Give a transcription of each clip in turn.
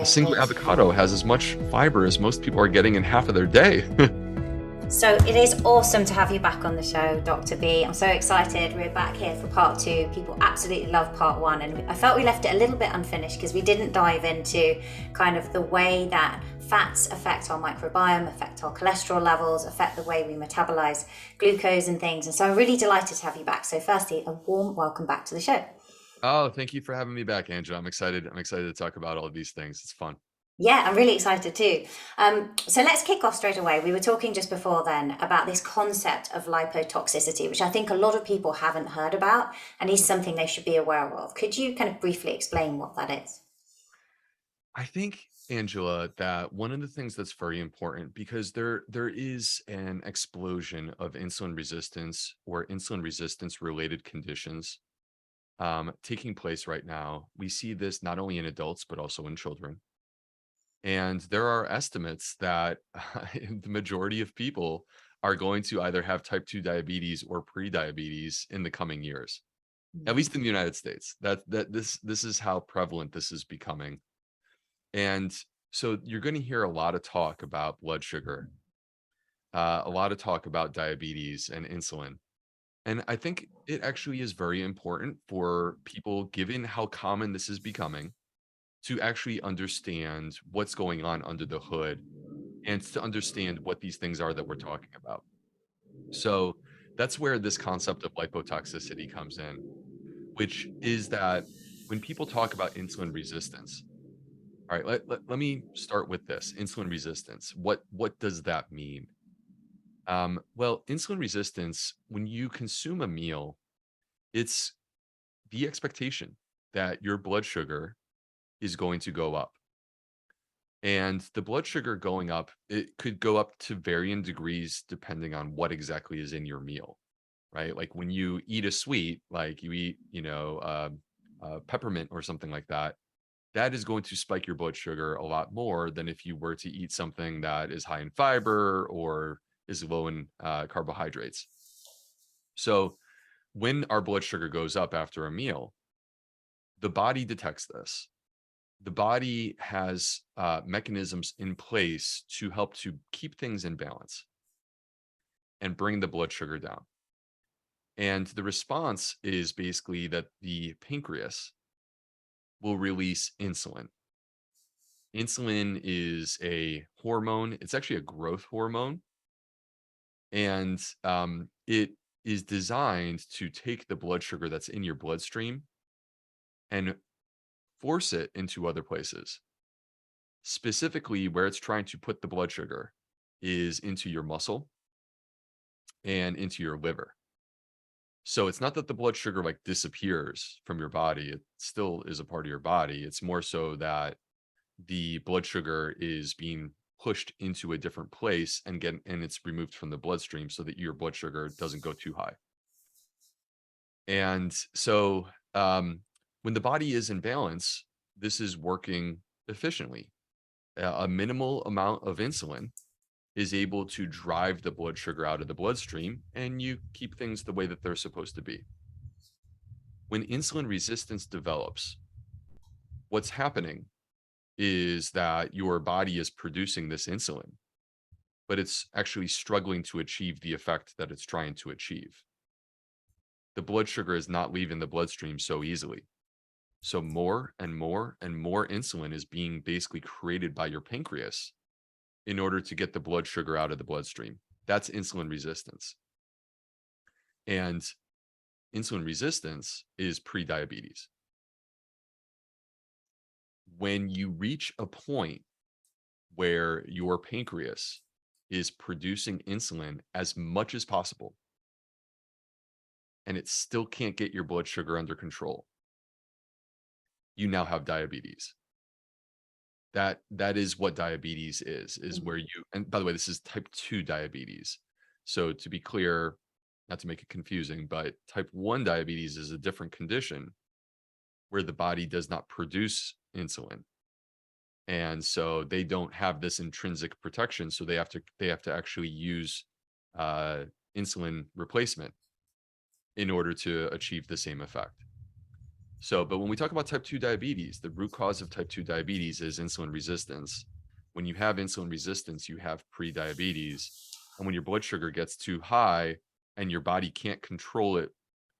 A single avocado has as much fiber as most people are getting in half of their day. So it is awesome to have you back on the show, Dr. B. I'm so excited. We're back here for part 2. People absolutely love part 1, and I felt we left it a little bit unfinished because we didn't dive into kind of the way that fats affect our microbiome, affect our cholesterol levels, affect the way we metabolize glucose and things. And so I'm really delighted to have you back. So firstly, a warm welcome back to the show. Oh, thank you for having me back, Angela. I'm excited. I'm excited to talk about all of these things. It's fun. Yeah, I'm really excited too. So let's kick off straight away. We were talking just before then about this concept of lipotoxicity, which I think a lot of people haven't heard about and is something they should be aware of. Could you kind of briefly explain what that is? I think, Angela, that one of the things that's very important because there is an explosion of insulin resistance or insulin resistance related conditions taking place right now. We see this not only in adults but also in children. And there are estimates that the majority of people are going to either have type 2 diabetes or pre-diabetes in the coming years, at least in the United States. This is how prevalent this is becoming. And so you're going to hear a lot of talk about blood sugar, a lot of talk about diabetes and insulin. And I think it actually is very important for people, given how common this is becoming, to actually understand what's going on under the hood and to understand what these things are that we're talking about. So that's where this concept of lipotoxicity comes in, which is that when people talk about insulin resistance, all right, let me start with this insulin resistance. What does that mean? Well, insulin resistance, when you consume a meal, it's the expectation that your blood sugar is going to go up. And the blood sugar going up, it could go up to varying degrees depending on what exactly is in your meal, right? Like when you eat a sweet, like you eat, peppermint or something like that, that is going to spike your blood sugar a lot more than if you were to eat something that is high in fiber or is low in carbohydrates. So when our blood sugar goes up after a meal, the body detects this. The body has mechanisms in place to help to keep things in balance and bring the blood sugar down. And the response is basically that the pancreas will release insulin. Insulin is a hormone. It's actually a growth hormone. And it is designed to take the blood sugar that's in your bloodstream and force it into other places. Specifically, where it's trying to put the blood sugar is into your muscle and into your liver. So it's not that the blood sugar like disappears from your body. It still is a part of your body. It's more so that the blood sugar is being pushed into a different place and it's removed from the bloodstream so that your blood sugar doesn't go too high. And so when the body is in balance, this is working efficiently. A minimal amount of insulin is able to drive the blood sugar out of the bloodstream and you keep things the way that they're supposed to be. When insulin resistance develops, what's happening is that your body is producing this insulin, but it's actually struggling to achieve the effect that it's trying to achieve. The blood sugar is not leaving the bloodstream so easily. So more and more and more insulin is being basically created by your pancreas in order to get the blood sugar out of the bloodstream. That's insulin resistance. And insulin resistance is pre-diabetes. When you reach a point where your pancreas is producing insulin as much as possible, and it still can't get your blood sugar under control, you now have diabetes. That is what diabetes is where you, and by the way, this is type 2 diabetes. So to be clear, not to make it confusing, but type 1 diabetes is a different condition where the body does not produce insulin. And so they don't have this intrinsic protection. So they have to actually use insulin replacement in order to achieve the same effect. So, but when we talk about type 2 diabetes, the root cause of type 2 diabetes is insulin resistance. When you have insulin resistance, you have pre-diabetes. And when your blood sugar gets too high and your body can't control it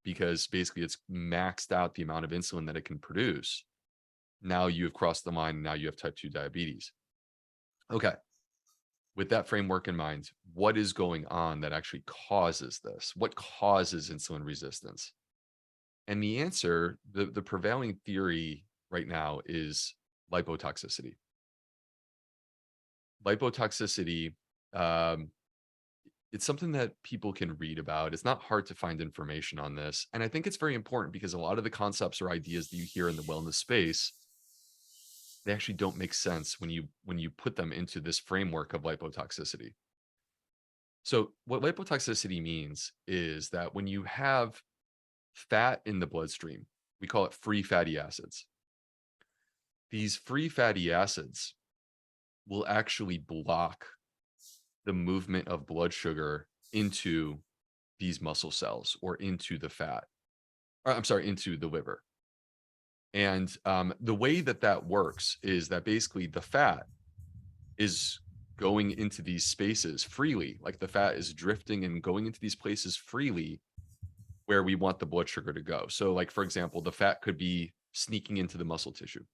because basically it's maxed out the amount of insulin that it can produce, now you have crossed the line. Now you have type 2 diabetes. Okay. With that framework in mind, what is going on that actually causes this? What causes insulin resistance? And the answer, the prevailing theory right now is lipotoxicity. Lipotoxicity, um, it's something that people can read about. It's not hard to find information on this. And I think it's very important because a lot of the concepts or ideas that you hear in the wellness space, they actually don't make sense when you put them into this framework of lipotoxicity. So what lipotoxicity means is that when you have fat in the bloodstream, we call it free fatty acids. These free fatty acids will actually block the movement of blood sugar into these muscle cells or into the fat, or I'm sorry, into the liver. And the way that that works is that basically the fat is going into these spaces freely, like the fat is drifting and going into these places freely where we want the blood sugar to go. So, like, for example, the fat could be sneaking into the muscle tissue.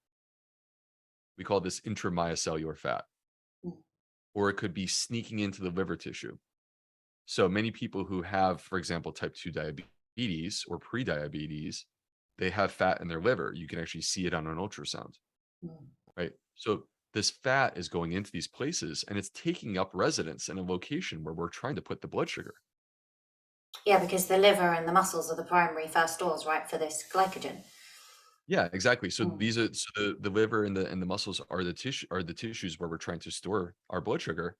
We call this intramyocellular fat, or it could be sneaking into the liver tissue. So many people who have, for example, type 2 diabetes or pre-diabetes, they have fat in their liver. You can actually see it on an ultrasound, right? So this fat is going into these places and it's taking up residence in a location where we're trying to put the blood sugar. Yeah, because the liver and the muscles are the primary first stores, right, for this glycogen. Yeah, exactly. So Mm. these are the liver and the muscles are the tissues where we're trying to store our blood sugar,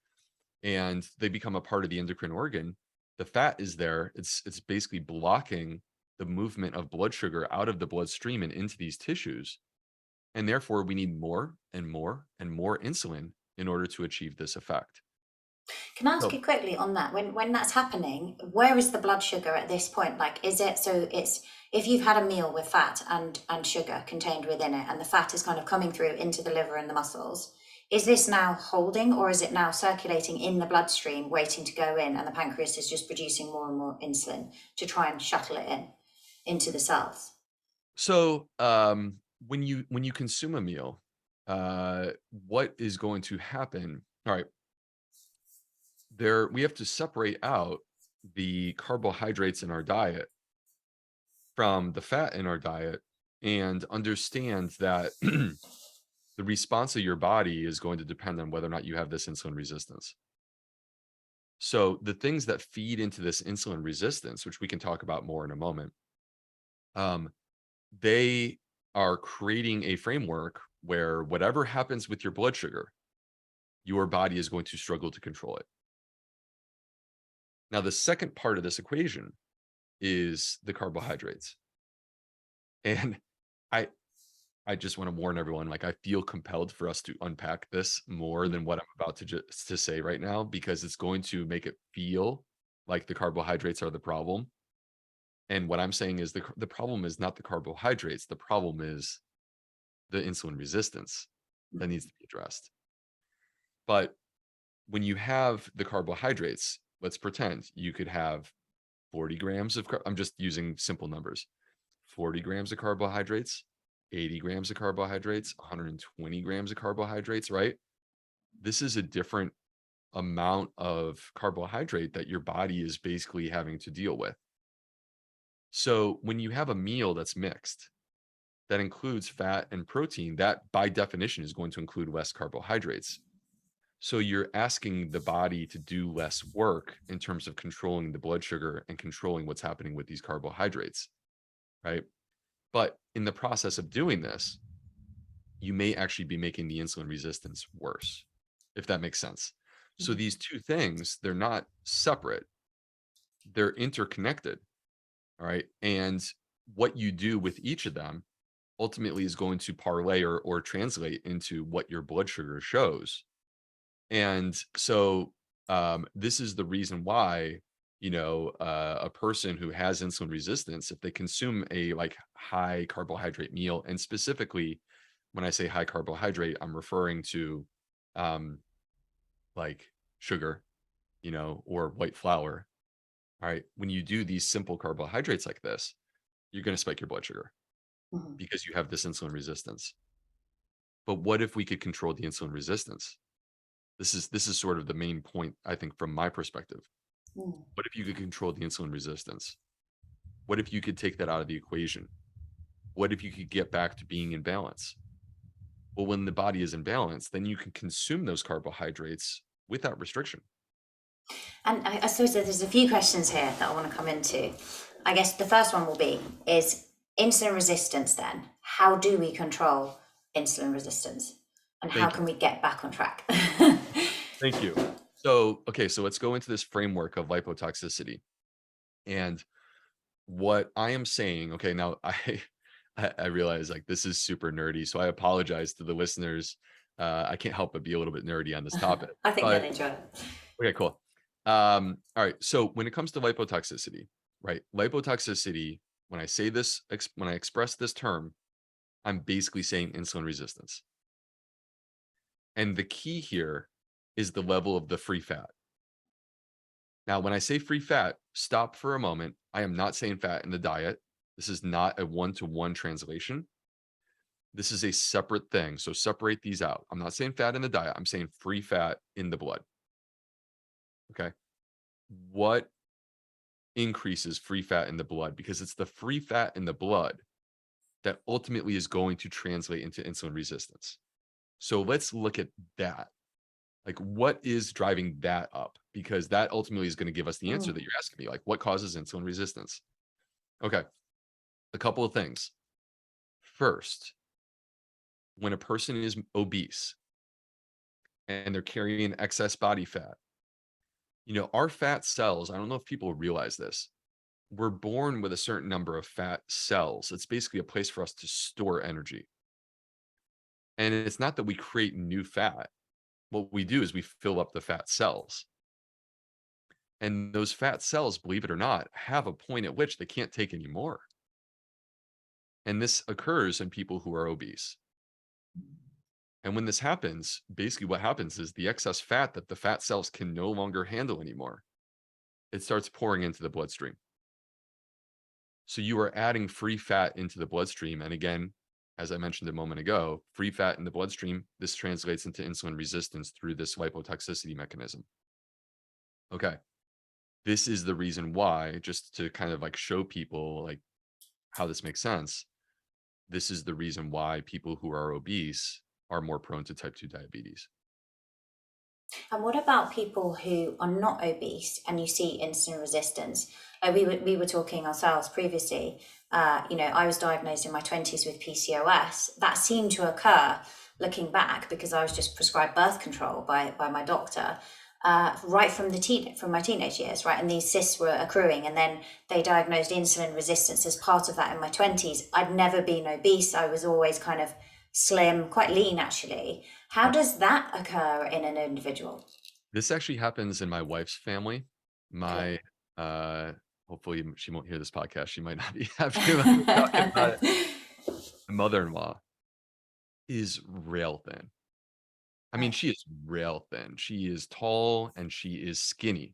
and they become a part of the endocrine organ. The fat is there. It's basically blocking the movement of blood sugar out of the bloodstream and into these tissues. And therefore, we need more and more and more insulin in order to achieve this effect. Can I ask So, you quickly on that? When that's happening, where is the blood sugar at this point? Like, is it so it's if you've had a meal with fat and sugar contained within it, and the fat is kind of coming through into the liver and the muscles, is this now holding, or is it now circulating in the bloodstream, waiting to go in, and the pancreas is just producing more and more insulin to try and shuttle it in into the cells? so when you consume a meal, what is going to happen? All right, there we have to separate out the carbohydrates in our diet from the fat in our diet and understand that the response of your body is going to depend on whether or not you have this insulin resistance. So the things that feed into this insulin resistance, which we can talk about more in a moment, um, they are creating a framework where whatever happens with your blood sugar, your body is going to struggle to control it. Now, the second part of this equation is the carbohydrates. And I I just want to warn everyone, like I feel compelled for us to unpack this more than what I'm about to just to say right now, because it's going to make it feel like the carbohydrates are the problem. And what I'm saying is the problem is not the carbohydrates. The problem is the insulin resistance that needs to be addressed. But when you have the carbohydrates, let's pretend you could have 40 grams of, I'm just using simple numbers, 40 grams of carbohydrates, 80 grams of carbohydrates, 120 grams of carbohydrates, right? This is a different amount of carbohydrate that your body is basically having to deal with. So when you have a meal that's mixed, that includes fat and protein, that by definition is going to include less carbohydrates. So you're asking the body to do less work in terms of controlling the blood sugar and controlling what's happening with these carbohydrates, right? But in the process of doing this, you may actually be making the insulin resistance worse, if that makes sense. So Mhm. these two things, they're not separate, they're interconnected. All right. And what you do with each of them ultimately is going to parlay or translate into what your blood sugar shows. And so this is the reason why a person who has insulin resistance, if they consume a like high carbohydrate meal, and specifically when I say high carbohydrate, I'm referring to um, like sugar, or white flour. All right. When you do these simple carbohydrates like this, you're going to spike your blood sugar Mhm. because you have this insulin resistance. But what if we could control the insulin resistance? This is sort of the main point, I think, from my perspective. Mm. What if you could control the insulin resistance? What if you could take that out of the equation? What if you could get back to being in balance? Well, when the body is in balance, then you can consume those carbohydrates without restriction. And I suppose that there's a few questions here that I want to come into. I guess the first one will be is insulin resistance then? How do we control insulin resistance? And how Thank you. can we get back on track? Thank you. So, okay, so let's go into this framework of lipotoxicity. And what I am saying, okay, now I realize like this is super nerdy, so I apologize to the listeners. I can't help but be a little bit nerdy on this topic. I think they'll But enjoy it. okay, cool. All right. So when it comes to lipotoxicity, right? Lipotoxicity, when I say this, when I express this term, I'm basically saying insulin resistance. And the key here is the level of the free fat. Now, when I say free fat, stop for a moment. I am not saying fat in the diet. This is not a one-to-one translation. This is a separate thing. So separate these out. I'm not saying fat in the diet. I'm saying free fat in the blood. Okay. What increases free fat in the blood? Because it's the free fat in the blood that ultimately is going to translate into insulin resistance. So let's look at that. Like, what is driving that up? Because that ultimately is going to give us the answer Mm. that you're asking me. Like, what causes insulin resistance? Okay, a couple of things. First, when a person is obese and they're carrying excess body fat, our fat cells, I don't know if people realize this, we're born with a certain number of fat cells. It's basically a place for us to store energy. And it's not that we create new fat. What we do is we fill up the fat cells. And those fat cells, believe it or not, have a point at which they can't take any more. And this occurs in people who are obese. And when this happens, basically what happens is the excess fat that the fat cells can no longer handle anymore, it starts pouring into the bloodstream. So you are adding free fat into the bloodstream. And again, as I mentioned a moment ago, free fat in the bloodstream, this translates into insulin resistance through this lipotoxicity mechanism. Okay. This is the reason why, just to kind of like show people like how this makes sense. This is the reason why people who are obese are more prone to type 2 diabetes. And what about people who are not obese and you see insulin resistance? Like we were talking ourselves previously. I was diagnosed in my 20s with PCOS. That seemed to occur looking back because I was just prescribed birth control by my doctor. Right from my teenage years, right, and these cysts were accruing, and then they diagnosed insulin resistance as part of that in my 20s. I'd never been obese. I was always kind of slim, quite lean actually. How does that occur in an individual? This actually happens in my wife's family. Okay. My uh hopefully she won't hear this podcast. She might not be happy about me talking about it. My mother-in-law is rail thin. I mean, Right, she is rail thin. She is tall and she is skinny,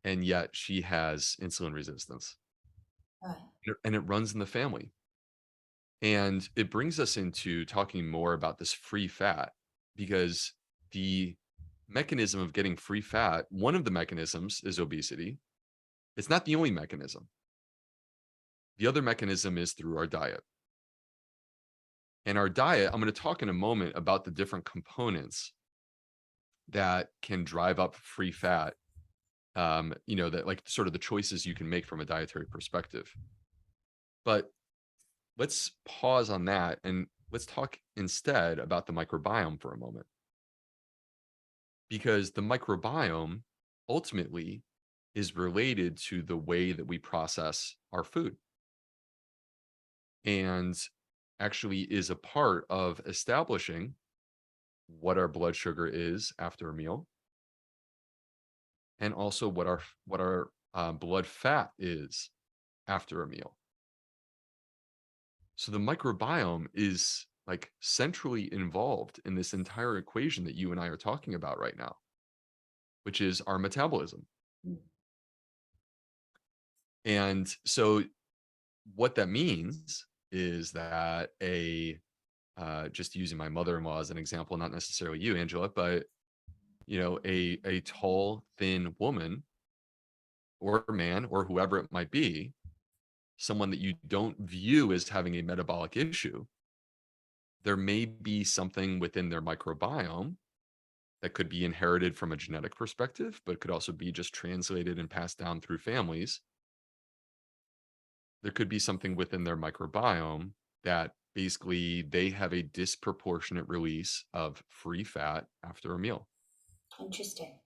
and yet she has insulin resistance. right. And it runs in the family. And it brings us into talking more about this free fat because the mechanism of getting free fat, one of the mechanisms is obesity. It's not the only mechanism. The other mechanism is through our diet. And our diet, I'm going to talk in a moment about the different components that can drive up free fat. That like sort of the choices you can make from a dietary perspective. But let's pause on that and let's talk instead about the microbiome for a moment. Because the microbiome ultimately is related to the way that we process our food and actually is a part of establishing what our blood sugar is after a meal, and also what our blood fat is after a meal. So the microbiome is like centrally involved in this entire equation that you and I are talking about right now, which is our metabolism. Mm. And so what that means is that just using my mother-in-law as an example, not necessarily you, Angela, but a tall, thin woman or man or whoever it might be, someone that you don't view as having a metabolic issue, there may be something within their microbiome that could be inherited from a genetic perspective, but could also be just translated and passed down through families. There could be something within their microbiome that basically they have a disproportionate release of free fat after a meal. Interesting.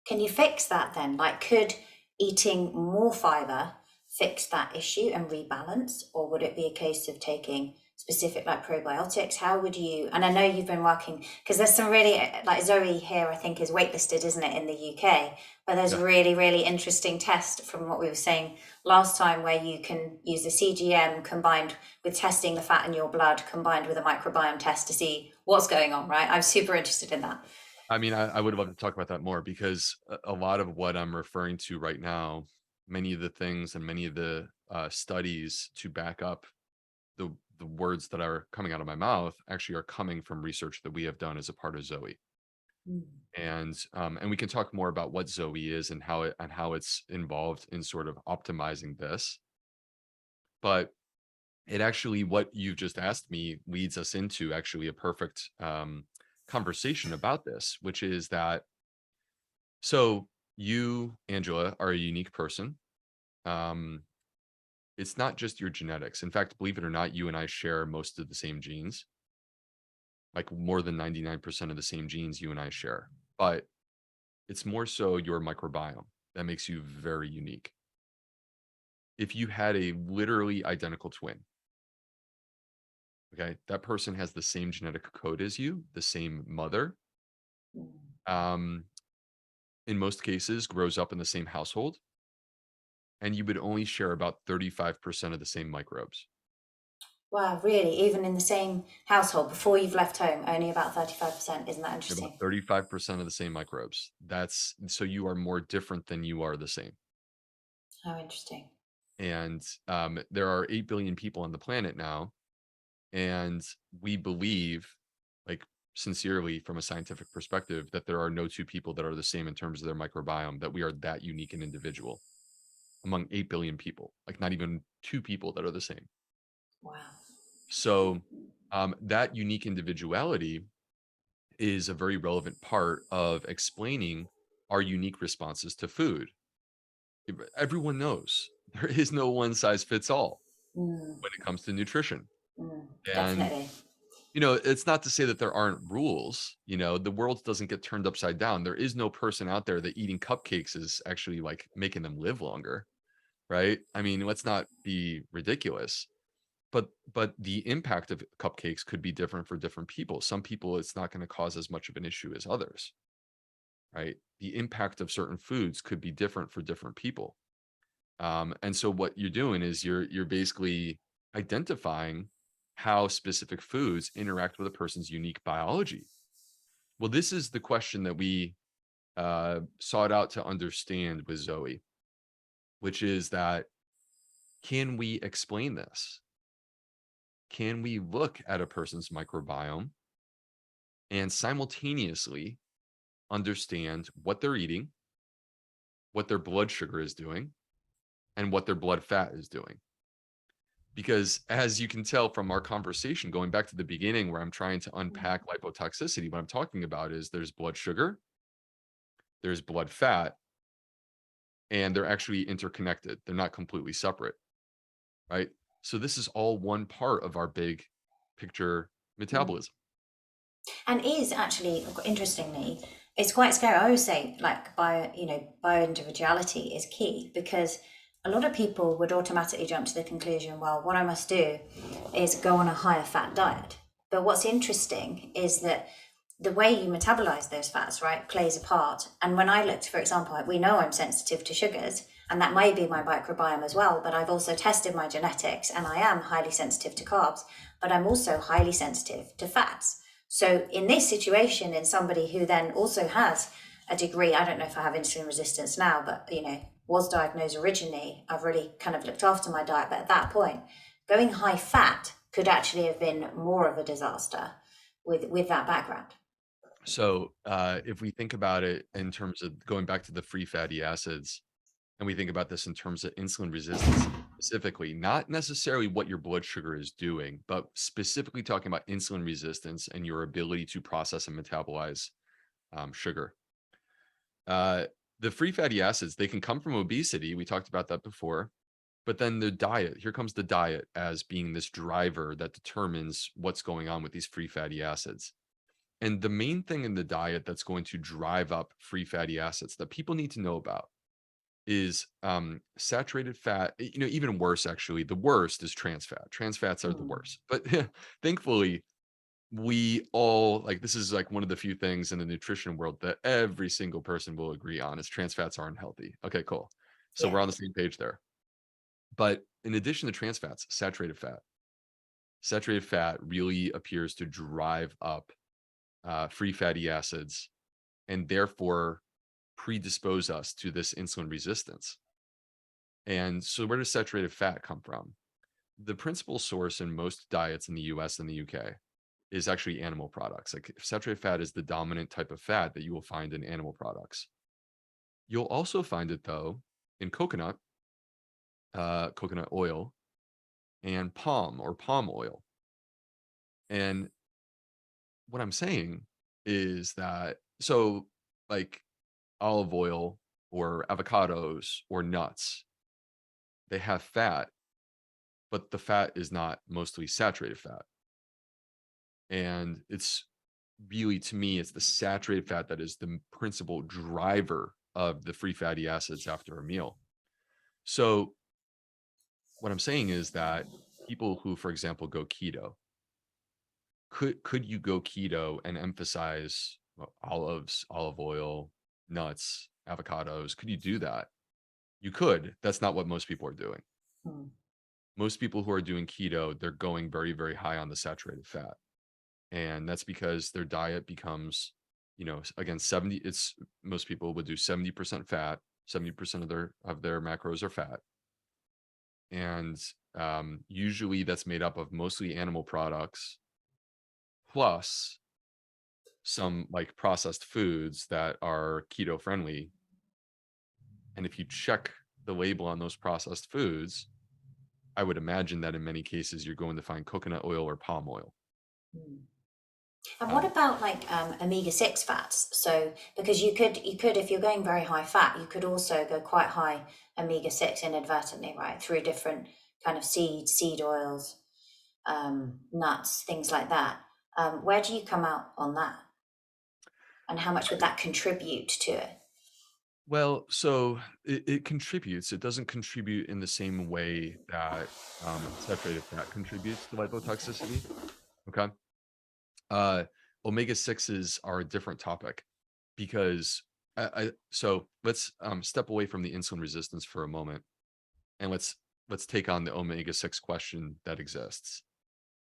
Can you fix that then? Like, could eating more fiber fix that issue and rebalance? Or would it be a case of taking specific like probiotics? How would you, and I know you've been working, because there's some really, like Zoe here, I think is waitlisted, isn't it, in the UK? But there's Yeah. really, really interesting test from what we were saying last time where you can use the CGM combined with testing the fat in your blood, combined with a microbiome test to see what's going on, right? I'm super interested in that. I mean, I would love to talk about that more because a lot of what I'm referring to right now, many of the things and many of the studies to back up the the words that are coming out of my mouth actually are coming from research that we have done as a part of Zoe. Mm. And we can talk more about what Zoe is and how it's involved in sort of optimizing this. But it actually, what you've just asked me leads us into actually a perfect conversation about this, which is that so you, Angela, are a unique person. Um, it's not just your genetics. In fact, believe it or not, you and I share most of the same genes, like more than 99% of the same genes you and I share. But it's more so your microbiome that makes you very unique. If you had a literally identical twin, okay, that person has the same genetic code as you, the same mother, um, in most cases, grows up in the same household, and you would only share about 35% of the same microbes. Wow, really? Even in the same household, before you've left home, only about 35%. Isn't that About interesting? 35% of the same microbes. That's so you are more different than you are the same. How interesting. And there are 8 billion people on the planet now. And we believe, like sincerely from a scientific perspective, that there are no two people that are the same in terms of their microbiome, that we are that unique and individual among 8 billion people, like not even two people that are the same. Wow. So that unique individuality is a very relevant part of explaining our unique responses to food. Everyone knows there is no one size fits all Mm, when it comes to nutrition. And, definitely. it's not to say that there aren't rules, the world doesn't get turned upside down. There is no person out there that eating cupcakes is actually like making them live longer, right? I mean, let's not be ridiculous. But the impact of cupcakes could be different for different people. Some people, it's not going to cause as much of an issue as others, right? The impact of certain foods could be different for different people. And so what you're doing is you're basically identifying how specific foods interact with a person's unique biology. Well, this is the question that we sought out to understand with Zoe, which is that can we explain this? Can we look at a person's microbiome and simultaneously understand what they're eating, what their blood sugar is doing, and what their blood fat is doing? Because as you can tell from our conversation, going back to the beginning where I'm trying to unpack lipotoxicity, what I'm talking about is there's blood sugar, there's blood fat, and they're actually interconnected. They're not completely separate, right? So this is all one part of our big picture Mm. metabolism. And is actually, interestingly, it's quite scary. I always say, like, bio individuality is key because a lot of people would automatically jump to the conclusion, well, what I must do is go on a higher fat diet. But what's interesting is that the way you metabolize those fats, right, plays a part. And when I looked, for example, we know I'm sensitive to sugars, and that may be my microbiome as well, but I've also tested my genetics and I am highly sensitive to carbs, but I'm also highly sensitive to fats. So in this situation, in somebody who then also has a degree, I don't know if I have insulin resistance now, but was diagnosed originally, I've really kind of looked after my diet, but at that point, going high fat could actually have been more of a disaster with that background. So, if we think about it in terms of going back to the free fatty acids, and we think about this in terms of insulin resistance specifically, not necessarily what your blood sugar is doing, but specifically talking about insulin resistance and your ability to process and metabolize sugar. Uh, the free fatty acids, they can come from obesity. We talked about that before. But then the diet, here comes the diet as being this driver that determines what's going on with these free fatty acids. And the main thing in the diet that's going to drive up free fatty acids that people need to know about is saturated fat. Even worse, actually, the worst is trans fat. Trans fats are the Mm. worst. But thankfully, we all like this is like one of the few things in the nutrition world that every single person will agree on is trans fats aren't healthy. Okay, cool. So Yeah. we're on the same page there. But in addition to trans fats, saturated fat really appears to drive up free fatty acids and therefore predispose us to this insulin resistance. And so, where does saturated fat come from? The principal source in most diets in the US and the UK is actually animal products. Like saturated fat is the dominant type of fat that you will find in animal products. You'll also find it though in coconut oil, and palm oil. And what I'm saying is that like olive oil or avocados or nuts, they have fat, but the fat is not mostly saturated fat. And it's really, to me, it's the saturated fat that is the principal driver of the free fatty acids after a meal. So what I'm saying is that people who, for example, go keto, could you go keto and emphasize olives, olive oil, nuts, avocados? Could you do that? You could. That's not what most people are doing. Mm. Most people who are doing keto, they're going very, very high on the saturated fat. And that's because their diet becomes, again, 70, it's most people would do 70% fat, 70% of their macros are fat. And usually that's made up of mostly animal products plus some like processed foods that are keto friendly. And if you check the label on those processed foods, I would imagine that in many cases you're going to find coconut oil or palm oil. Mm. And what Um, about like omega-6 fats? So because you could if you're going very high fat, you could also go quite high omega-6 inadvertently, right? Through different kind of seed oils, nuts, things like that. Where do you come out on that? And how much would that contribute to it? well, so it contributes. It doesn't contribute in the same way that saturated fat contributes to lipotoxicity. Okay. Uh, Omega 6s are a different topic because so let's step away from the insulin resistance for a moment and let's take on the omega 6 question that exists.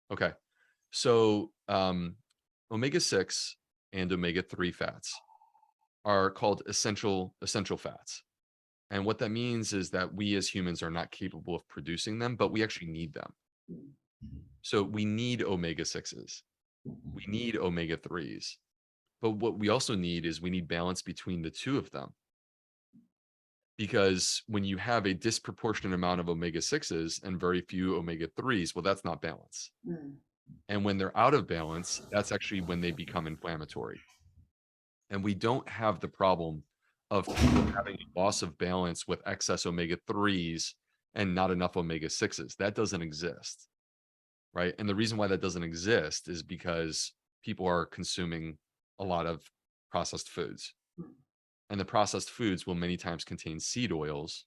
Okay. So omega 6 and omega 3 fats are called essential fats. And what that means is that we as humans are not capable of producing them, but we actually need them. So we need omega 6s. We need omega 3s. But what we also need is we need balance between the two of them. Because when you have a disproportionate amount of omega 6s and very few omega 3s, well, that's not balance. Mm. And when they're out of balance, that's actually when they become inflammatory. And we don't have the problem of people having a loss of balance with excess omega 3s and not enough omega 6s. That doesn't exist. Right. And the reason why that doesn't exist is because people are consuming a lot of processed foods. And the processed foods will many times contain seed oils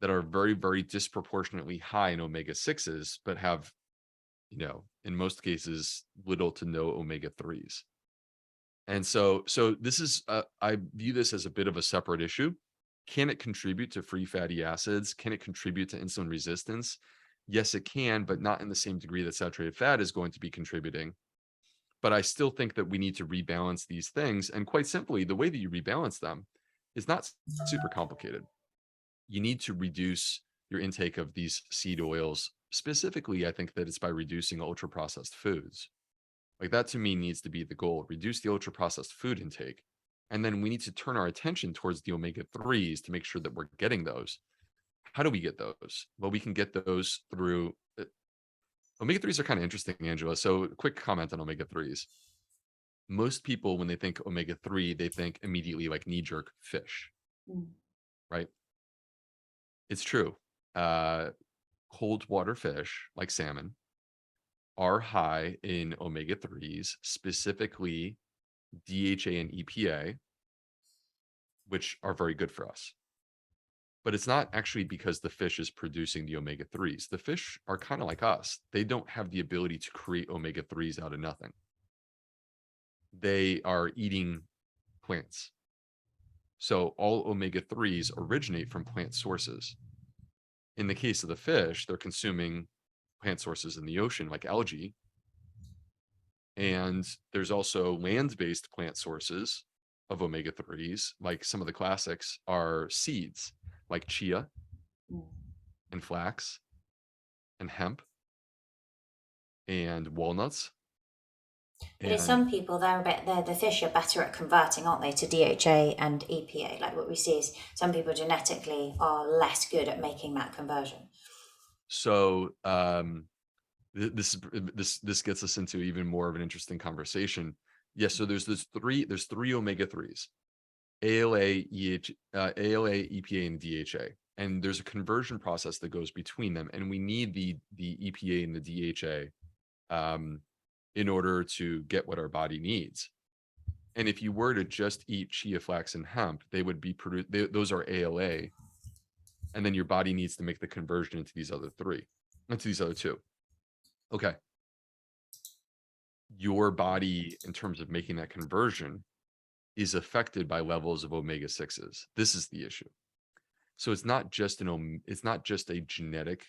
that are very, very disproportionately high in omega 6s, but have, in most cases, little to no omega 3s. And so this is, I view this as a bit of a separate issue. Can it contribute to free fatty acids? Can it contribute to insulin resistance? Yes, it can, but not in the same degree that saturated fat is going to be contributing. But I still think that we need to rebalance these things. And quite simply, the way that you rebalance them is not super complicated. You need to reduce your intake of these seed oils. Specifically, I think that it's by reducing ultra processed foods. Like that to me needs to be the goal, reduce the ultra processed food intake. And then we need to turn our attention towards the omega 3s to make sure that we're getting those. How do we get those? Well, we can get those through omega 3s are kind of interesting, Angela. So, quick comment on omega 3s. Most people, when they think omega 3, they think immediately like knee jerk fish, Mm. right? It's true. Uh, Cold water fish like salmon are high in omega 3s, specifically DHA and EPA, which are very good for us. But it's not actually because the fish is producing the omega 3s. The fish are kind of like us. They don't have the ability to create omega 3s out of nothing. They are eating plants. So all omega 3s originate from plant sources. In the case of the fish, they're consuming plant sources in the ocean, like algae. And there's also land based plant sources of omega 3s, like some of the classics are seeds, like chia Mm. and flax and hemp and walnuts. But in And some people, the fish are better at converting, aren't they, to DHA and EPA? Like what we see is some people genetically are less good at making that conversion. so this gets us into even more of an interesting conversation. Yes, so there's three omega 3s. ALA, EPA, and DHA. And there's a conversion process that goes between them. And we need the EPA and the DHA in order to get what our body needs. And if you were to just eat chia, flax, and hemp, they would be produced. Those are ALA. And then your body needs to make the conversion into these other two. Okay. Your body, in terms of making that conversion, is affected by levels of omega 6s. This is the issue. So it's not just a genetic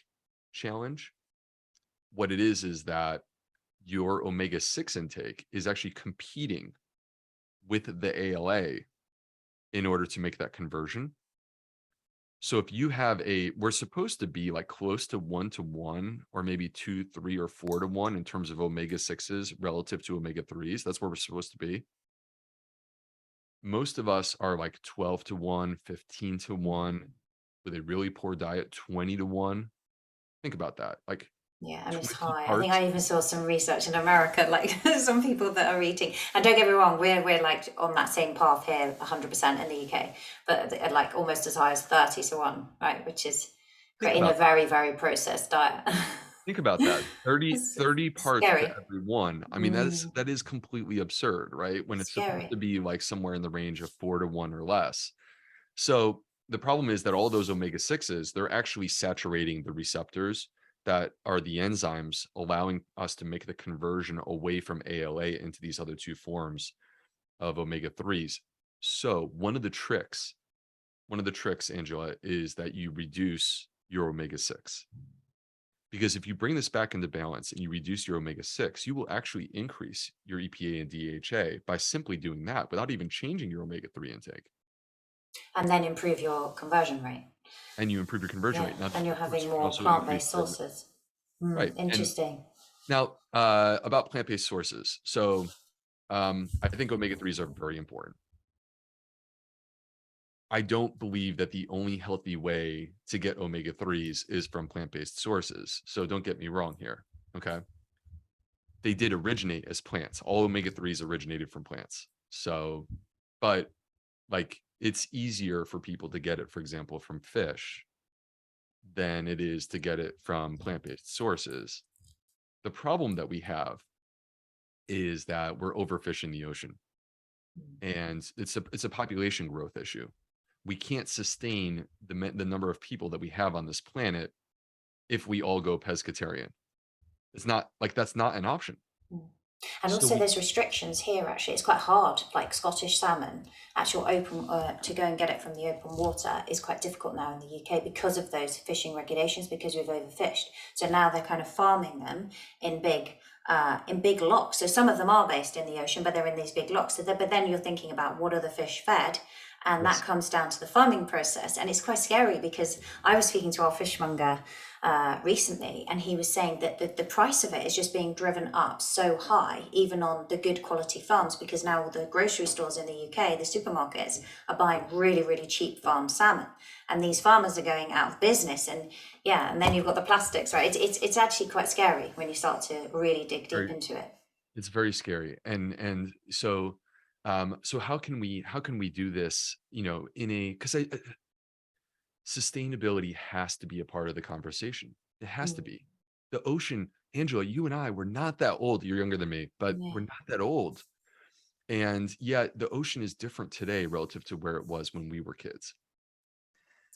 challenge. What it is that your omega 6 intake is actually competing with the ALA in order to make that conversion. So if you have we're supposed to be like close to 1-to-1 or maybe 2, 3, or 4-to-1 in terms of omega 6s relative to omega 3s. That's where we're supposed to be. Most of us are like 12-to-1, 15-to-1 with a really poor diet, 20-to-1. Think about that. Like Yeah, and it's 20 high. I think parts. I even saw some research in America, like some people that are eating. And don't get me wrong, we're like on that same path here, 100% in the UK, but like almost as high as 30-to-1, right? Which is Think great in a about that. very, very processed diet. Think about that. 30, It's 30 parts to scary. every one. I mean, Mm, that is completely absurd, right? When it's supposed to scary. be like somewhere in the range of 4-to-1 or less. So the problem is that all those omega 6s, they're actually saturating the receptors that are the enzymes allowing us to make the conversion away from ALA into these other two forms of omega 3s. So one of the tricks, Angela, is that you reduce your omega 6. Because if you bring this back into balance and you reduce your omega 6, you will actually increase your EPA and DHA by simply doing that without even changing your omega 3 intake. And then improve your conversion rate. And you improve your conversion Yeah, rate. Now, and you're of course, having you can more also increase plant-based your sources. right. And Interesting. now about plant-based sources. So I think omega 3s are very important. I don't believe that the only healthy way to get omega 3s is from plant-based sources. So don't get me wrong here. Okay. They did originate as plants. All omega 3s originated from plants. So, but like it's easier for people to get it, for example, from fish than it is to get it from plant-based sources. The problem that we have is that we're overfishing the ocean, and it's a population growth issue. We can't sustain the number of people that we have on this planet if we all go pescatarian. It's not like that's not an option. And So also, we there's restrictions here. Actually, it's quite hard. Like Scottish salmon, actual open to go and get it from the open water is quite difficult now in the UK because of those fishing regulations. Because we've overfished, so now they're kind of farming them in big locks. So some of them are based in the ocean, but they're in these big locks. But then you're thinking about what are the fish fed, and that yes, comes down to the farming process, and it's quite scary because I was speaking to our fishmonger recently, and he was saying that the price of it is just being driven up so high, even on the good quality farms, because now all the grocery stores in the UK, the supermarkets, are buying really, really cheap farmed salmon, and these farmers are going out of business. And yeah, and then you've got the plastics, right? It's actually quite scary when you start to really dig deep very into it. it's very scary. And so so how can we do this, in a because I sustainability has to be a part of the conversation. It has to Mm. be. The ocean, Angela, you and I, we're not that old. You're younger than me, but Yeah. we're not that old. And yet the ocean is different today relative to where it was when we were kids.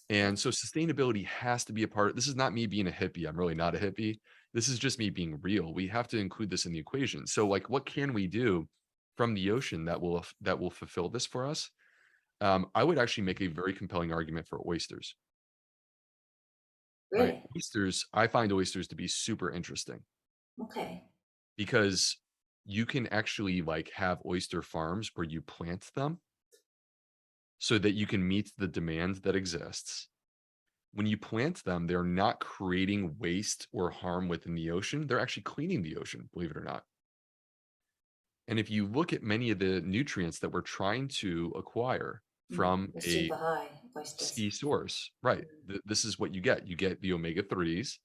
And so sustainability has to be a part. This is not me being a hippie. I'm really not a hippie. This is just me being real. We have to include this in the equation. So like what can we do from the ocean that will fulfill this for us? I would actually make a very compelling argument for oysters. Right? Really? Oysters, I find oysters to be super interesting Okay. because you can actually like have oyster farms where you plant them so that you can meet the demand that exists. When you plant them, they're not creating waste or harm within the ocean. They're actually cleaning the ocean, believe it or not. And if you look at many of the nutrients that we're trying to acquire from The a super high oysters. sea source, right? This is what you get. You get the omega 3s,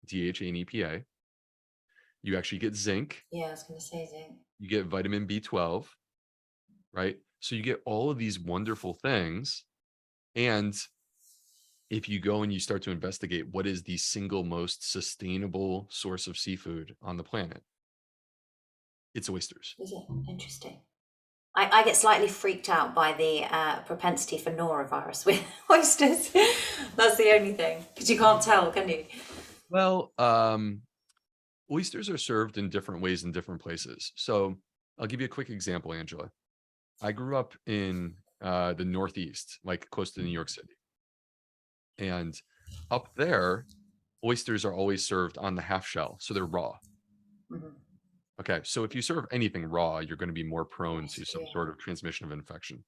DHA and EPA. You actually get zinc. Yeah, I was going to say zinc. You get vitamin B12, right? So you get all of these wonderful things. And if you go and you start to investigate what is the single most sustainable source of seafood on the planet, it's oysters. Is it? Interesting. I get slightly freaked out by the propensity for norovirus with oysters. That's the only thing, because you can't tell, can you? Well, oysters are served in different ways in different places. So I'll give you a quick example, Angela. I grew up in the Northeast, like close to New York City. And up there, oysters are always served on the half shell. So they're raw. Mhm. Okay. So if you serve anything raw, you're going to be more prone That's to some true. sort of transmission of infection.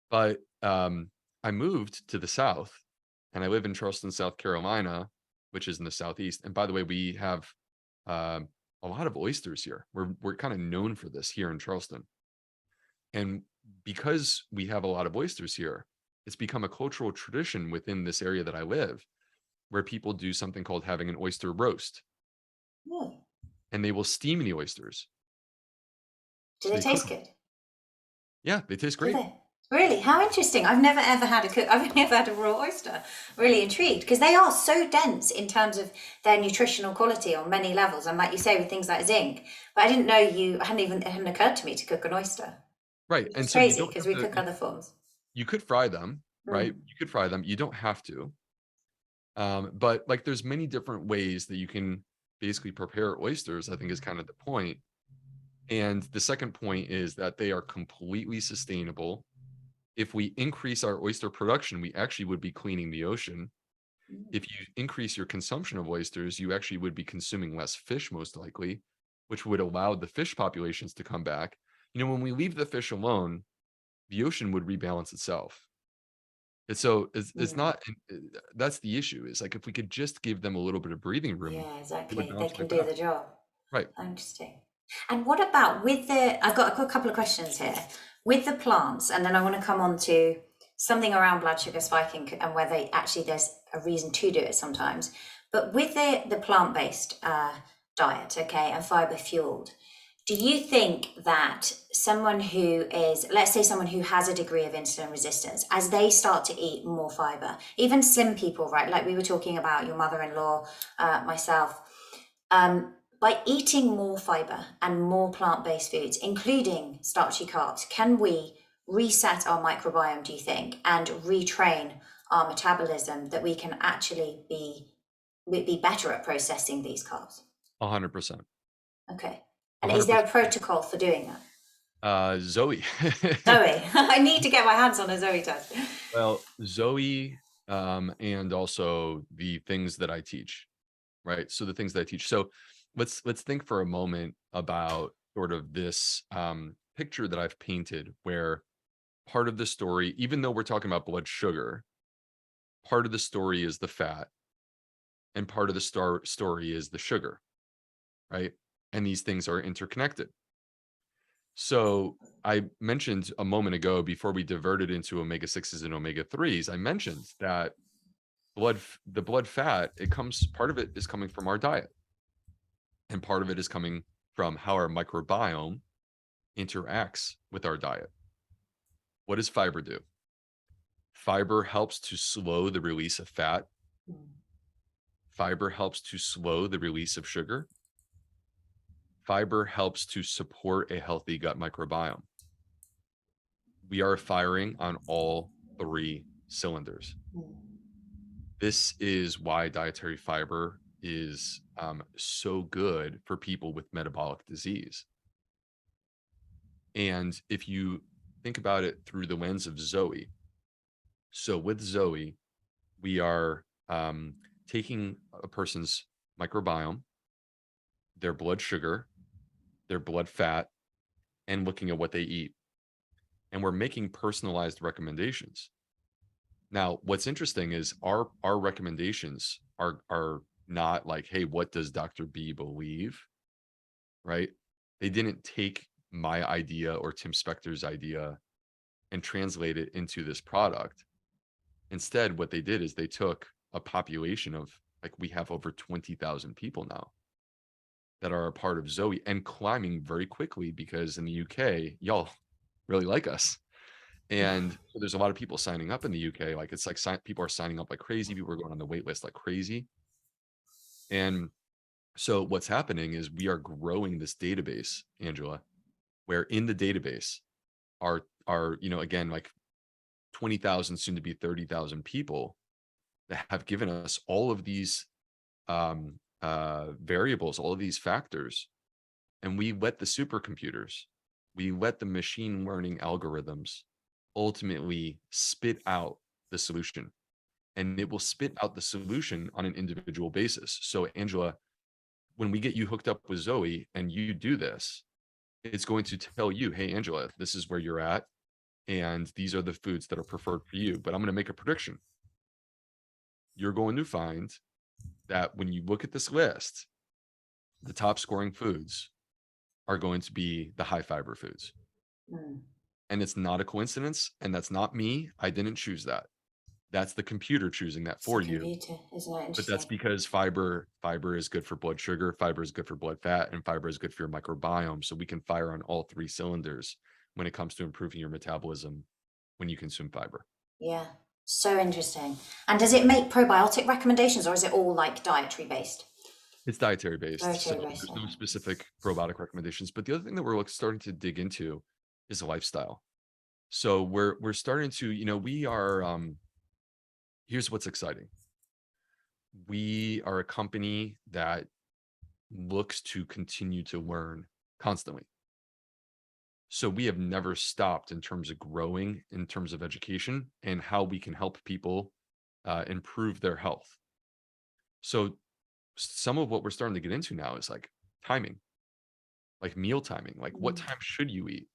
But I moved to the South and I live in Charleston, South Carolina, which is in the Southeast. And by the way, we have a lot of oysters here. We're kind of known for this here in Charleston. And because we have a lot of oysters here, it's become a cultural tradition within this area that I live where people do something called having an oyster roast Really? and they will steam the oysters. Do So they they cook taste them. good? Yeah, they taste Do great. they? Really? How interesting. I've never ever had a cook. I've never had a raw oyster. Really intrigued because they are so dense in terms of their nutritional quality on many levels. And like you say, with things like zinc. But I didn't know it hadn't occurred to me to cook an oyster. Right. Which And is so you crazy don't because have we to, cook other forms. you could fry them, right? Mm. You could fry them. You don't have to. But like there's many different ways that you can basically prepare oysters, I think is kind of the point. And the second point is that they are completely sustainable. If we increase our oyster production, we actually would be cleaning the ocean. Mm. If you increase your consumption of oysters, you actually would be consuming less fish, most likely, which would allow the fish populations to come back. When we leave the fish alone, the ocean would rebalance itself. And so it's Mm. not, that's the issue is like if we could just give them a little bit of breathing room, Yeah, it would exactly. They bounce can right do back. the job. Right. Interesting. And what about with I've got a couple of questions here. With the plants, and then I want to come on to something around blood sugar spiking and whether actually there's a reason to do it sometimes. But with the plant-based diet, okay, and fiber fueled, do you think that someone who is, let's say someone who has a degree of insulin resistance, as they start to eat more fiber, even slim people, right? Like we were talking about your mother-in-law, myself, by eating more fiber and more plant-based foods, including starchy carbs, can we reset our microbiome, do you think, and retrain our metabolism that we can actually be better at processing these carbs? 100%. Okay. And is there a 100%. protocol for doing that? Zoe. Zoe. I need to get my hands on a Zoe test. Well, Zoe, and also the things that I teach, right? So the things that I teach. So let's think for a moment about sort of this picture that I've painted where part of the story, even though we're talking about blood sugar, part of the story is the fat and part of the story is the sugar, right? And these things are interconnected. So I mentioned a moment ago before we diverted into omega 6s and omega 3s, I mentioned that the blood fat, it comes, part of it is coming from our diet, and part of it is coming from how our microbiome interacts with our diet. What does fiber do? Fiber helps to slow the release of fat. Fiber helps to slow the release of sugar. Fiber helps to support a healthy gut microbiome. We are firing on all three cylinders. This is why dietary fiber is so good for people with metabolic disease. And if you think about it through the lens of Zoe, so with Zoe, we are taking a person's microbiome, their blood sugar, their blood fat, and looking at what they eat. And we're making personalized recommendations. Now, what's interesting is our recommendations are not like, hey, what does Dr. B believe? Right? They didn't take my idea or Tim Spector's idea and translate it into this product. Instead, what they did is they took a population of, like, we have over 20,000 people now that are a part of Zoe and climbing very quickly because in the UK, y'all really like us. And so there's a lot of people signing up in the UK. Like, it's like people are signing up like crazy. People are going on the wait list like crazy. And so what's happening is we are growing this database, Angela, where in the database are, you know, again, like 20,000, soon to be 30,000 people that have given us all of these variables, all of these factors. And we let the supercomputers, we let the machine learning algorithms ultimately spit out the solution. And it will spit out the solution on an individual basis. So, Angela, when we get you hooked up with Zoe and you do this, it's going to tell you, hey, Angela, this is where you're at. And these are the foods that are preferred for you. But I'm going to make a prediction. You're going to find that when you look at this list, the top scoring foods are going to be the high fiber foods. And it's not a coincidence. And that's not me. I didn't choose that. That's the computer choosing that for you. Isn't that But that's because fiber is good for blood sugar, fiber is good for blood fat, and fiber is good for your microbiome. So we can fire on all three cylinders when it comes to improving your metabolism when you consume fiber. Yeah, so interesting. And does it make probiotic recommendations or is it all like dietary based? It's dietary based. So Dietary based. there's no specific probiotic recommendations. But the other thing that we're starting to dig into is lifestyle. So we're starting to, you know, we are here's what's exciting. We are a company that looks to continue to learn constantly. So we have never stopped in terms of growing, in terms of education and how we can help people improve their health. So some of what we're starting to get into now is like timing, like meal timing, like what time should you eat?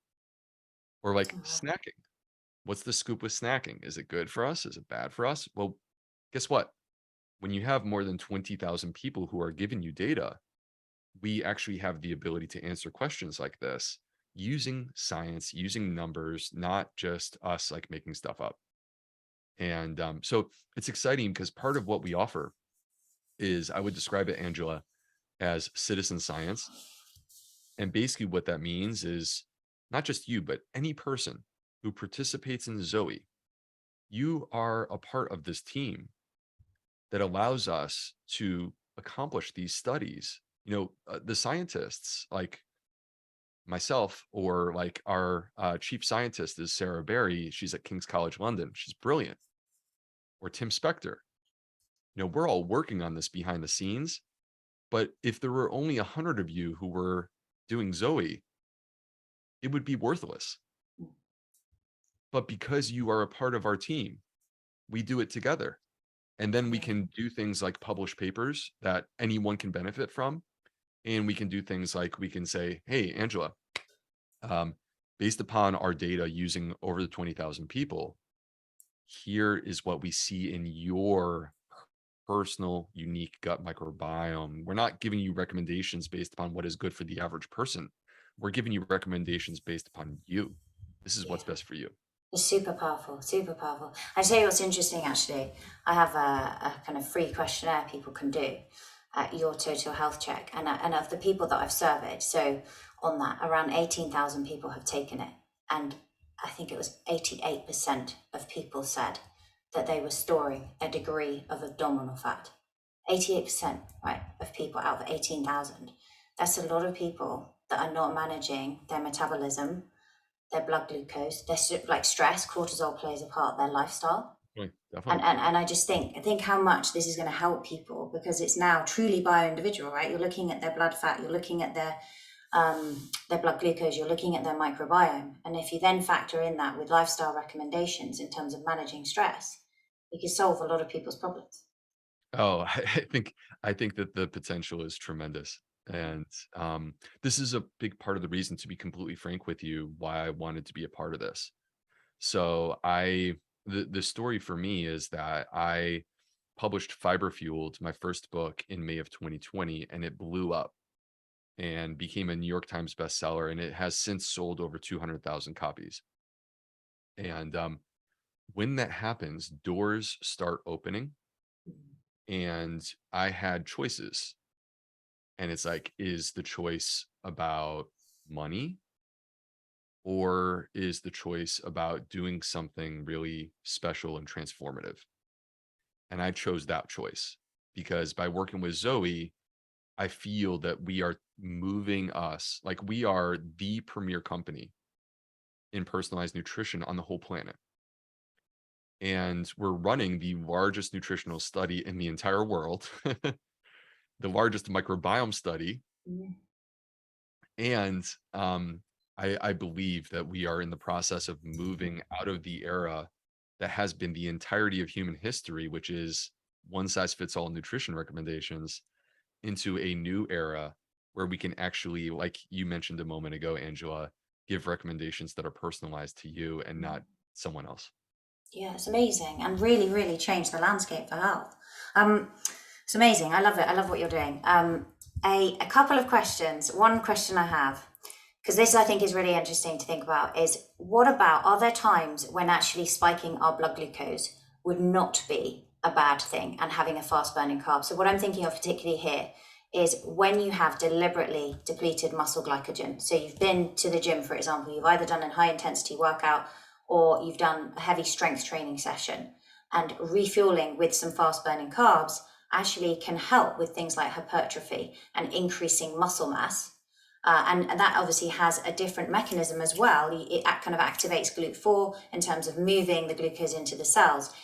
Or like snacking. What's the scoop with snacking? Is it good for us? Is it bad for us? Well, guess what? When you have more than 20,000 people who are giving you data, we actually have the ability to answer questions like this using science, using numbers, not just us like making stuff up. And so it's exciting because part of what we offer is, I would describe it, Angela, as citizen science. And basically what that means is not just you, but any person who participates in Zoe, you are a part of this team that allows us to accomplish these studies. You know, the scientists like myself, or like our chief scientist is Sarah Berry. She's at King's College London. She's brilliant. Or Tim Spector. You know, we're all working on this behind the scenes. But if there were only 100 of you who were doing Zoe, it would be worthless. But because you are a part of our team, we do it together. And then we Yeah. can do things like publish papers that anyone can benefit from. And we can do things like we can say, hey, Angela, um, based upon our data using over the 20,000 people, here is what we see in your personal, unique gut microbiome. We're not giving you recommendations based upon what is good for the average person. We're giving you recommendations based upon you. This is what's Yeah. best for you. It's super powerful, super powerful. I tell you what's interesting actually. I have a kind of free questionnaire people can do at your total health check. And of the people that I've surveyed, so on that, around 18,000 people have taken it. And I think it was 88% of people said that they were storing a degree of abdominal fat. 88%, right, of people out of 18,000. That's a lot of people that are not managing their metabolism, their blood glucose, like stress, cortisol plays a part, their lifestyle. Right, And, definitely. and I just think how much this is going to help people because it's now truly bio-individual, right? You're looking at their blood fat, you're looking at their blood glucose, you're looking at their microbiome. And if you then factor in that with lifestyle recommendations in terms of managing stress, you can solve a lot of people's problems. Oh, I think that the potential is tremendous. And this is a big part of the reason, to be completely frank with you, why I wanted to be a part of this. So the story for me is that I published Fiber Fueled, my first book, in May of 2020, and it blew up and became a New York Times bestseller, and it has since sold over 200,000 copies. And when that happens, doors start opening, and I had choices. And it's like, is the choice about money, or is the choice about doing something really special and transformative? And I chose that choice because by working with Zoe, I feel that we are moving us, like we are the premier company in personalized nutrition on the whole planet. And we're running the largest nutritional study in the entire world, the largest microbiome study. Mm-hmm. And I believe that we are in the process of moving out of the era that has been the entirety of human history, which is one size fits all nutrition recommendations, into a new era where we can actually, like you mentioned a moment ago, Angela, give recommendations that are personalized to you and not someone else. Yeah, it's amazing and really, really changed the landscape for health. It's amazing. I love it. I love what you're doing. A couple of questions. One question I have, because this I think is really interesting to think about, is what about, are there times when actually spiking our blood glucose would not be a bad thing and having a fast burning carb? So what I'm thinking of particularly here is when you have deliberately depleted muscle glycogen. So you've been to the gym, for example, you've either done a high intensity workout or you've done a heavy strength training session, and refueling with some fast burning carbs actually can help with things like hypertrophy and increasing muscle mass. And that obviously has a different mechanism as well. It kind of activates GLUT4 in terms of moving the glucose into the cells.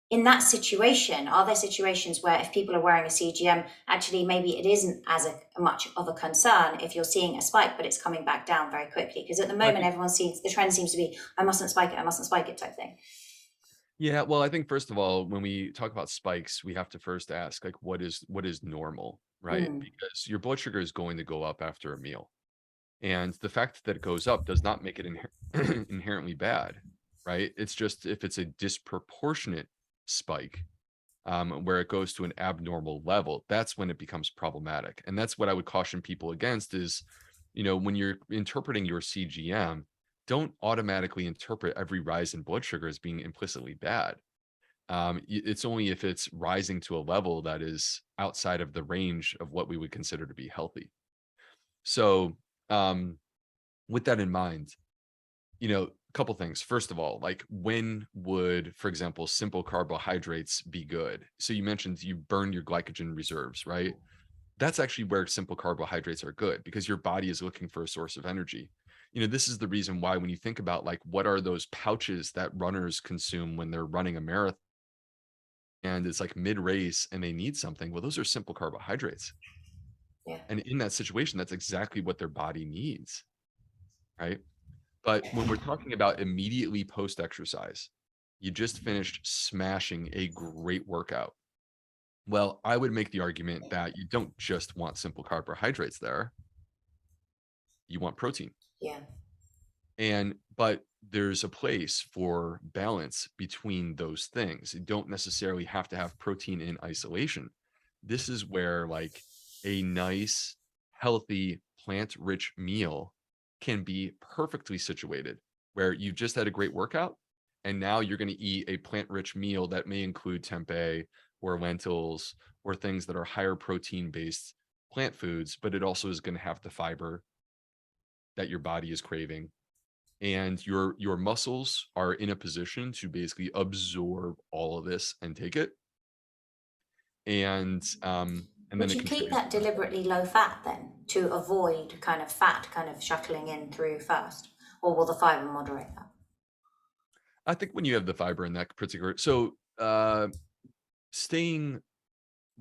In that situation, are there situations where if people are wearing a CGM, actually maybe it isn't as much of a concern if you're seeing a spike, but it's coming back down very quickly? Because at the Well, I moment, think, everyone sees the trend seems to be, I mustn't spike it type thing. yeah, well, I think first of all, when we talk about spikes, we have to first ask, like, what is normal, right? Mm, Because your blood sugar is going to go up after a meal. And the fact that it goes up does not make it inherently bad, right? It's just if it's a disproportionate spike, where it goes to an abnormal level, that's when it becomes problematic. And that's what I would caution people against is, when you're interpreting your CGM, don't automatically interpret every rise in blood sugar as being implicitly bad. It's only if it's rising to a level that is outside of the range of what we would consider to be healthy. So, um, with that in mind, a couple things. First of all, like when would, for example, simple carbohydrates be good? So you mentioned you burn your glycogen reserves, right? That's actually where simple carbohydrates are good because your body is looking for a source of energy. This is the reason why when you think about like what are those pouches that runners consume when they're running a marathon and it's like mid race and they need something, well, those are simple carbohydrates. Yeah. And in that situation, that's exactly what their body needs, right? But when we're talking about immediately post exercise, you just finished smashing a great workout. Well, I would make the argument that you don't just want simple carbohydrates there, you want protein. Yeah. But there's a place for balance between those things. You don't necessarily have to have protein in isolation. This is where like a nice, healthy, plant-rich meal can be perfectly situated, where you've just had a great workout and now you're going to eat a plant-rich meal that may include tempeh or lentils or things that are higher protein-based plant foods, but it also is going to have the fiber that your body is craving, and your muscles are in a position to basically absorb all of this and take it, and then Would it you keep contributes that to. deliberately low fat then to avoid kind of fat kind of shuttling in through first? Or will the fiber moderate that? I think when you have the fiber in that particular, staying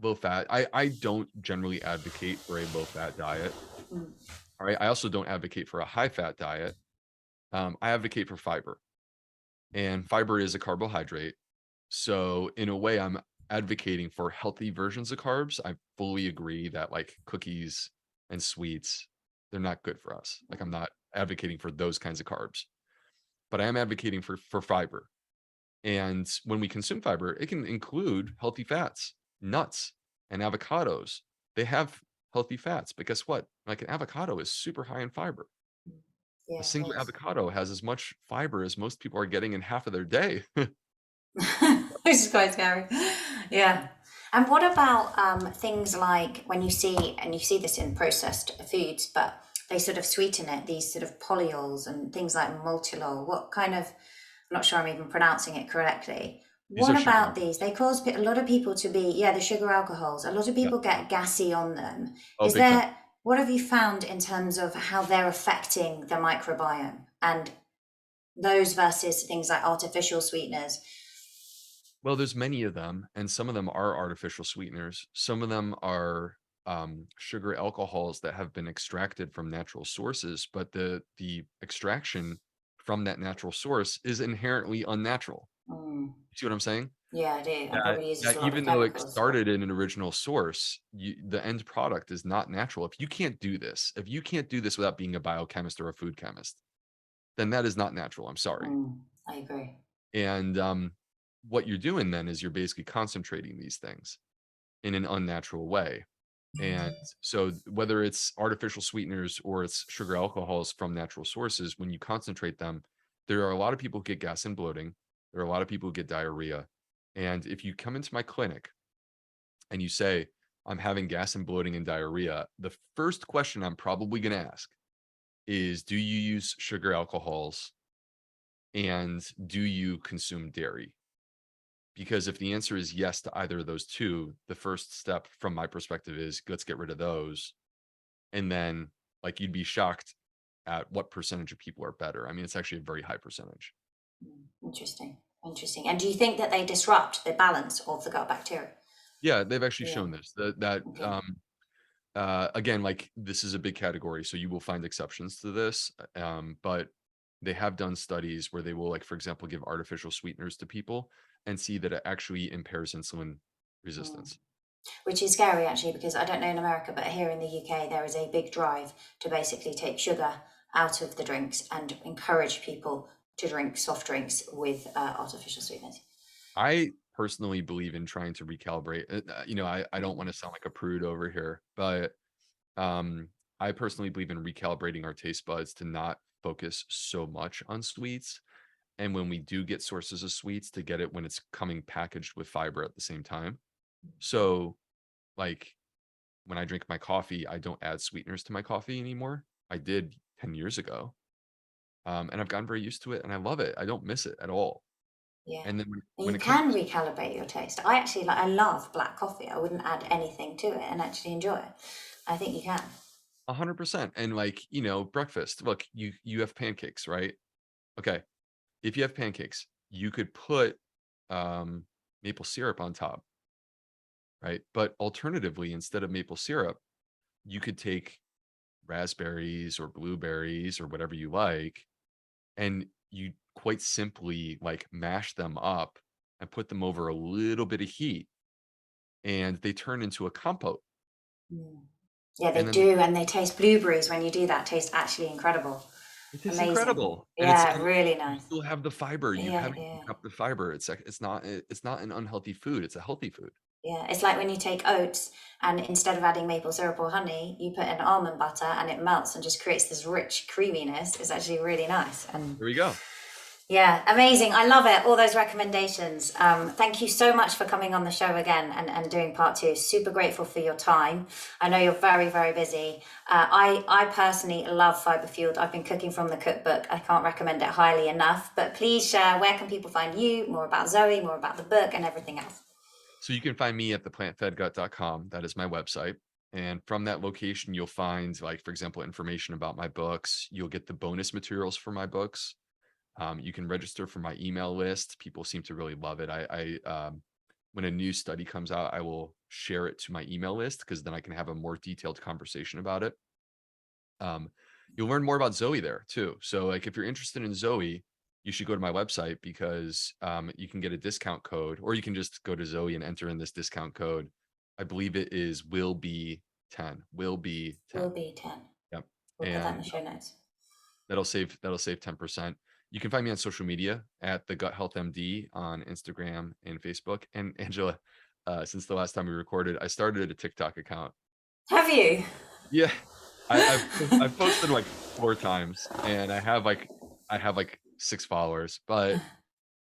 low fat, I don't generally advocate for a low fat diet. Mm. All right, I also don't advocate for a high fat diet. I advocate for fiber, and fiber is a carbohydrate. So in a way, I'm advocating for healthy versions of carbs. I fully agree that like cookies and sweets, they're not good for us. Like I'm not advocating for those kinds of carbs, but I am advocating for fiber. And when we consume fiber, it can include healthy fats, nuts, and avocados. They have healthy fats, but guess what? Like an avocado is super high in fiber. A Yeah, it single is. avocado has as much fiber as most people are getting in half of their day. This is quite scary. Yeah. And what about things like when you see, and you see this in processed foods, but they sort of sweeten it, these sort of polyols and things like maltitol. What kind of, I'm not sure I'm even pronouncing it correctly. These What are sugar about these? alcohols. They cause a lot of people to be, yeah, the sugar alcohols. A lot of Yeah. people get gassy on them. Oh, Is big time. there, what have you found in terms of how they're affecting the microbiome and those versus things like artificial sweeteners? Well, there's many of them, and some of them are artificial sweeteners. Some of them are sugar alcohols that have been extracted from natural sources, but the extraction from that natural source is inherently unnatural. Mm. You see what I'm saying? Yeah, I do. And That probably uses that a lot of even though it chemicals. started in an original source, the end product is not natural. If you can't do this without being a biochemist or a food chemist, then that is not natural. I'm sorry. I agree. And what you're doing then is you're basically concentrating these things in an unnatural way. And so whether it's artificial sweeteners or it's sugar alcohols from natural sources, when you concentrate them, there are a lot of people who get gas and bloating. There are a lot of people who get diarrhea. And if you come into my clinic and you say, I'm having gas and bloating and diarrhea, the first question I'm probably going to ask is, do you use sugar alcohols and do you consume dairy? Because if the answer is yes to either of those two, the first step from my perspective is let's get rid of those. And then like you'd be shocked at what percentage of people are better. I mean, it's actually a very high percentage. Interesting. Interesting. And do you think that they disrupt the balance of the gut bacteria? Yeah, they've actually Yeah. shown this. That Okay. again, like this is a big category, so you will find exceptions to this. But they have done studies where they will, like, for example, give artificial sweeteners to people and see that it actually impairs insulin Mm. resistance. Which is scary actually, because I don't know in America, but here in the UK, there is a big drive to basically take sugar out of the drinks and encourage people to drink soft drinks with artificial sweeteners. I personally believe in trying to recalibrate. I don't want to sound like a prude over here, but um, I personally believe in recalibrating our taste buds to not focus so much on sweets. And when we do get sources of sweets, to get it when it's coming packaged with fiber at the same time. So, like when I drink my coffee, I don't add sweeteners to my coffee anymore. I did 10 years ago. And I've gotten very used to it and I love it. I don't miss it at all. Yeah. And then And when you it comes can recalibrate your taste. I actually like, I love black coffee. I wouldn't add anything to it and actually enjoy it. I think you can. 100%. And like, breakfast, look, you have pancakes, right? Okay. If you have pancakes, you could put maple syrup on top, right? But alternatively, instead of maple syrup, you could take raspberries or blueberries or whatever you like, and you quite simply like mash them up and put them over a little bit of heat, and they turn into a compote. Mm. Yeah, they And then do, and they taste blueberries when you do that. Taste actually incredible, it tastes amazing. incredible, Yeah, and really you nice. still have the fiber. You Yeah, haven't yeah. eaten up the fiber. It's like it's not an unhealthy food. It's a healthy food. Yeah, it's like when you take oats and instead of adding maple syrup or honey, you put in almond butter and it melts and just creates this rich creaminess. It's actually really nice. And There we go. yeah, amazing. I love it. All those recommendations. Thank you so much for coming on the show again and doing part two. Super grateful for your time. I know you're very, very busy. I personally love Fiber Fueled. I've been cooking from the cookbook. I can't recommend it highly enough. But please share, where can people find you, more about Zoe, more about the book and everything else? So you can find me at theplantfedgut.com. That is my website. And from that location, you'll find, like, for example, information about my books. You'll get the bonus materials for my books. You can register for my email list. People seem to really love it. When a new study comes out, I will share it to my email list because then I can have a more detailed conversation about it. Um, you'll learn more about Zoe there too. So, like, if you're interested in Zoe, you should go to my website because you can get a discount code, or you can just go to Zoe and enter in this discount code. I believe it is will be 10. Will be Will 10. be 10. Yep. We'll put that in the And show notes. that'll save 10%. You can find me on social media at the Gut Health MD on Instagram and Facebook. And Angela, since the last time we recorded, I started a TikTok account. Have you? Yeah, I've posted like 4 times, and I have like 6 followers, but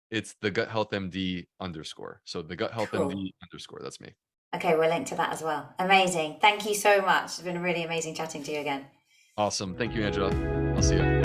it's the Gut Health MD underscore. So the Gut Health Cool. MD underscore. That's me. Okay, we'll link to that as well. Amazing. Thank you so much. It's been really amazing chatting to you again. Awesome. Thank you, Angela. I'll see you.